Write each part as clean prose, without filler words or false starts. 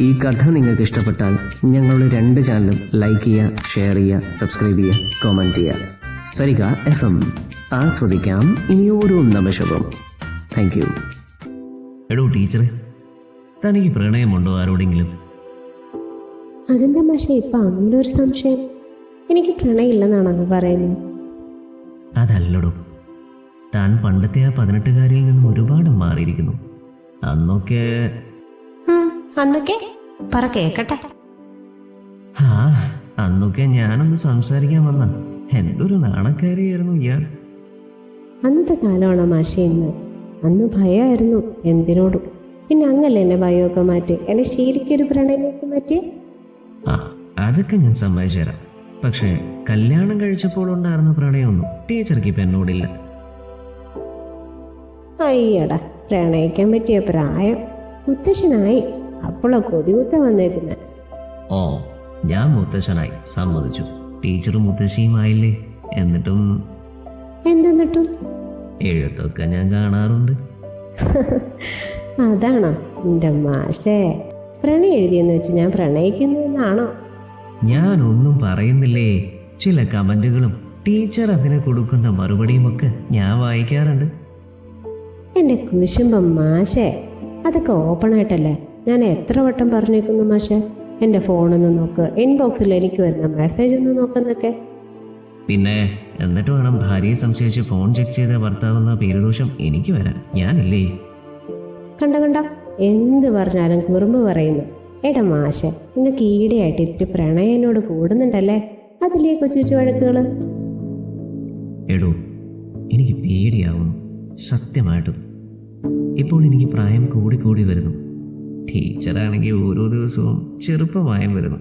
ഈ കഥ നിങ്ങൾക്ക് ഇഷ്ടപ്പെട്ടാൽ ഞങ്ങളുടെ 2 ചാനലും ലൈക്ക് ചെയ്യുക, ഷെയർ ചെയ്യുക, സബ്സ്ക്രൈബ് ചെയ്യുക, കമൻറ്റ് ചെയ്യുക. സരിക FM, ആസ്വദിക്കാം ഇനിയോരോ നിമിഷവും. Thank you. എടോ ടീച്ചറെ, തനിക്ക് പ്രണയമുണ്ടോ ആരോടെങ്കിലും? അതെന്താ പക്ഷേ ഇപ്പം അങ്ങനൊരു സംശയം? എനിക്ക് പ്രണയമില്ലെന്നാണ് അങ്ങ് പറയുന്നത്. അതല്ലടോ, താൻ പണ്ടത്തെ ആ 18കാരിയിൽ നിന്നും ഒരുപാട് മാറിയിരിക്കുന്നു. അന്നൊക്കെ പറ കേക്കട്ടെ. അന്നൊക്കെ ഞാനൊന്ന് സംസാരിക്കാൻ വന്ന എന്തൊരു നാണക്കാരിയായിരുന്നു ഇയാൾ. അന്നത്തെ കാലമാണോ മാഷേ ഇന്ന്? അന്ന് ഭയമായിരുന്നു എന്തിനോടും. പിന്നെ അങ്ങല്ലേ എന്നെ ഭയമൊക്കെ മാറ്റി എന്നെ ശരിക്കൊരു പ്രണയിലേക്ക് മാറ്റി. അതൊക്കെ ഞാൻ സമ്മതിച്ചു തരാം. പക്ഷേ കല്യാണം കഴിച്ചപ്പോൾ ഉണ്ടായിരുന്ന പ്രണയമൊന്നും ടീച്ചർക്ക് ഇപ്പം എന്നോടില്ല. അയ്യടാ, പ്രണയിക്കാൻ പറ്റിയ പ്രായം മുത്തശ്ശനായി. അപ്പോഴാ കൊതികുത്ത വന്നേക്കുന്നത്. ഓ, ഞാൻ മുത്തശ്ശനായി സമ്മതിച്ചു. ടീച്ചറും മുത്തശ്ശിയുമായില്ലേ? എന്നിട്ടും എഴുത്തൊക്കെ ഞാൻ കാണാറുണ്ട്. അതാണോ എൻ്റെ മാഷേ? പ്രണയം എഴുതിയെന്ന് വെച്ച് ഞാൻ പ്രണയിക്കുന്നു എന്നാണോ? ഞാനൊന്നും പറയുന്നില്ലേ. ചില കമന്റുകളും ടീച്ചർ അതിന് കൊടുക്കുന്ന മറുപടിയും ഒക്കെ ഞാൻ വായിക്കാറുണ്ട്. എൻ്റെ കുശുമ്പം മാഷേ, അതൊക്കെ ഓപ്പണായിട്ടല്ലേ ഞാൻ എത്ര വട്ടം പറഞ്ഞേക്കുന്നു മാഷേ. എൻ്റെ ഫോണൊന്ന് നോക്ക്, ഇൻബോക്സിൽ എനിക്ക് വരുന്ന മെസ്സേജ് ഒന്ന് നോക്കുന്നൊക്കെ. പിന്നെ എന്നിട്ട് വേണം ഭാര്യയെ സംശയിച്ച് ഫോൺ ചെക്ക് ചെയ്ത ഭർത്താവെന്ന പേരുദോഷം എനിക്ക് വരാൻ. ഞാനില്ലേ? കണ്ട എന്ത് പറഞ്ഞാലും കുറുമ്പ് പറയുന്നു. എടാ മാഷേ, നിങ്ങൾക്ക് ഈടെയായിട്ട് ഇത്തിരി പ്രണയം എന്നോട് കൂടുന്നുണ്ടല്ലേ? അതിലേ കൊച്ചു വഴക്കുകൾ. എടോ, എനിക്ക് പേടിയാവുന്നു സത്യമായിട്ടും. ഇപ്പോൾ എനിക്ക് പ്രായം കൂടി വരുന്നു. ടീച്ചറാണെങ്കിൽ ഓരോ ദിവസവും ചെറുപ്പമായും വരുന്നു.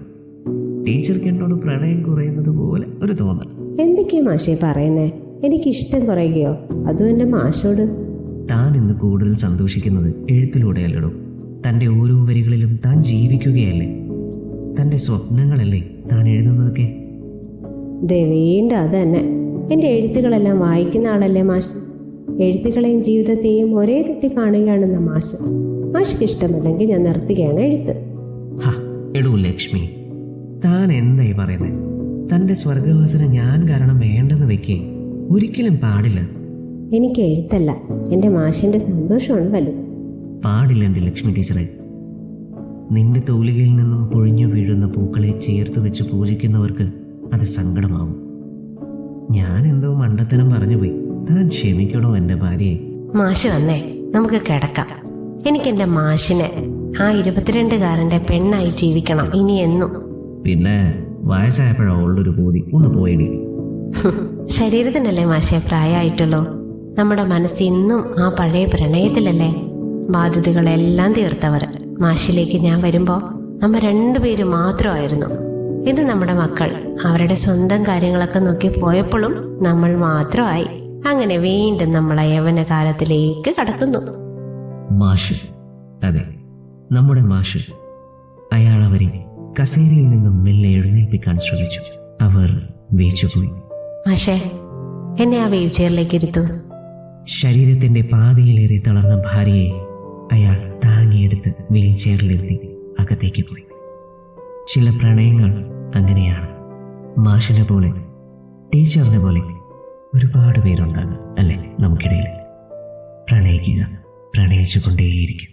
ടീച്ചർക്ക് എന്നോട് പ്രണയം കുറയുന്നത് പോലെ ഒരു തോന്നൽ. എന്തൊക്കെയാ മാഷേ പറയുന്നേ? എനിക്കിഷ്ടം കുറയുകയോ? അതും എൻ്റെ മാഷോട്. താൻ ഇന്ന് കൂടുതൽ സന്തോഷിക്കുന്നത് എഴുത്തിലൂടെയല്ലടോ. തൻ്റെ ഓരോ വരികളിലും താൻ ജീവിക്കുകയല്ലേ. തൻ്റെ സ്വപ്നങ്ങളല്ലേ താൻ എഴുതുന്നതൊക്കെ. വീണ്ടും അത് തന്നെ. എൻ്റെ എഴുത്തുകളെല്ലാം വായിക്കുന്ന ആളല്ലേ മാഷ്? എഴുത്തുകളെയും ജീവിതത്തെയും ഒരേ തെറ്റി കാണുകയാണെന്ന മാഷ്. മാഷിക്ക് ഇഷ്ടമല്ലെങ്കിൽ ഞാൻ നിർത്തുകയാണ് എഴുത്ത്. എടോ ലക്ഷ്മി, താൻ എന്തായി പറയുന്നത്? തൻ്റെ സ്വർഗവാസന ഞാൻ കാരണം വേണ്ടെന്ന് വെക്കേ ഒരിക്കലും പാടില്ല. എനിക്ക് എഴുത്തല്ല, എൻ്റെ മാഷിൻ്റെ സന്തോഷമാണ് വലുത്. പാടില്ല എൻ്റെ ലക്ഷ്മി ടീച്ചറെ. നിന്റെ തൂലികയിൽ നിന്നും പൊഴിഞ്ഞു വീഴുന്ന പൂക്കളെ ചേർത്ത് വെച്ച് പൂജിക്കുന്നവർക്ക് അത് സങ്കടമാവും. ഞാൻ എന്തോ മണ്ടത്തരം പറഞ്ഞുപോയി. താൻ ക്ഷമിക്കണോ എൻ്റെ ഭാര്യയെ? മാഷ് വന്നേ, നമുക്ക് കിടക്കാം. എനിക്കെൻ്റെ മാഷിനെ ആ 22കാരൻ്റെ പെണ്ണായി ജീവിക്കണം ഇനി എന്നും. പിന്നെ വയസ്സായപ്പോഴോ ഉള്ളൊരു പൂതി ഒന്ന് പോയിടി. ശരീരത്തിനല്ലേ മാഷെ പ്രായമായിട്ടുള്ളൂ. നമ്മുടെ മനസ്സ് ഇന്നും ആ പഴയ പ്രണയത്തിലല്ലേ. ബാധ്യതകളെല്ലാം തീർത്തവർ. മാഷിലേക്ക് ഞാൻ വരുമ്പോൾ നമ്മ 2 പേര് മാത്രമായിരുന്നു. ഇത് നമ്മുടെ മക്കൾ അവരുടെ സ്വന്തം കാര്യങ്ങളൊക്കെ നോക്കി പോയപ്പോഴും നമ്മൾ മാത്രമായി. അങ്ങനെ വീണ്ടും നമ്മളെ യൗവന കാലത്തിലേക്ക് കടക്കുന്നു. മാഷ്, അതെ, നമ്മുടെ മാഷ്. അയാൾ അവരെ കസേരയിൽ നിന്നും മെല്ലെ എഴുന്നേൽപ്പിക്കാൻ ശ്രമിച്ചു. അവർ വീഴ്ചപോയി. മാഷേ, എന്നെ ആ വീൽ ചെയറിലേക്ക് ഇരുത്തു. ശരീരത്തിന്റെ പാതിയിലേറെ തളർന്ന ഭാര്യയെ അയാൾ താങ്ങിയെടുത്ത് വീൽ ചെയറിലിരുത്തി അകത്തേക്ക് പോയി. ചില പ്രണയങ്ങൾ അങ്ങനെയാണ്. മാഷിനെ പോലെ, ടീച്ചറിനെ പോലെ ഒരുപാട് പേരുണ്ടാകും അല്ലേ നമുക്കിടയിൽ. പ്രണയിക്കുക, പ്രണയിച്ചുകൊണ്ടേയിരിക്കും.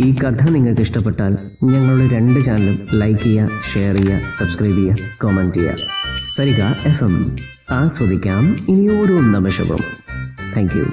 ഈ കഥ നിങ്ങൾക്ക് ഇഷ്ടപ്പെട്ടാൽ ഞങ്ങളുടെ 2 ചാനലും ലൈക്ക് ചെയ്യുക, ഷെയർ ചെയ്യുക, സബ്സ്ക്രൈബ് ചെയ്യുക, കമൻറ്റ് ചെയ്യുക. സരിക FM, ആസ്വദിക്കാം ഇനിയോരോ നിമിഷവും. Thank you.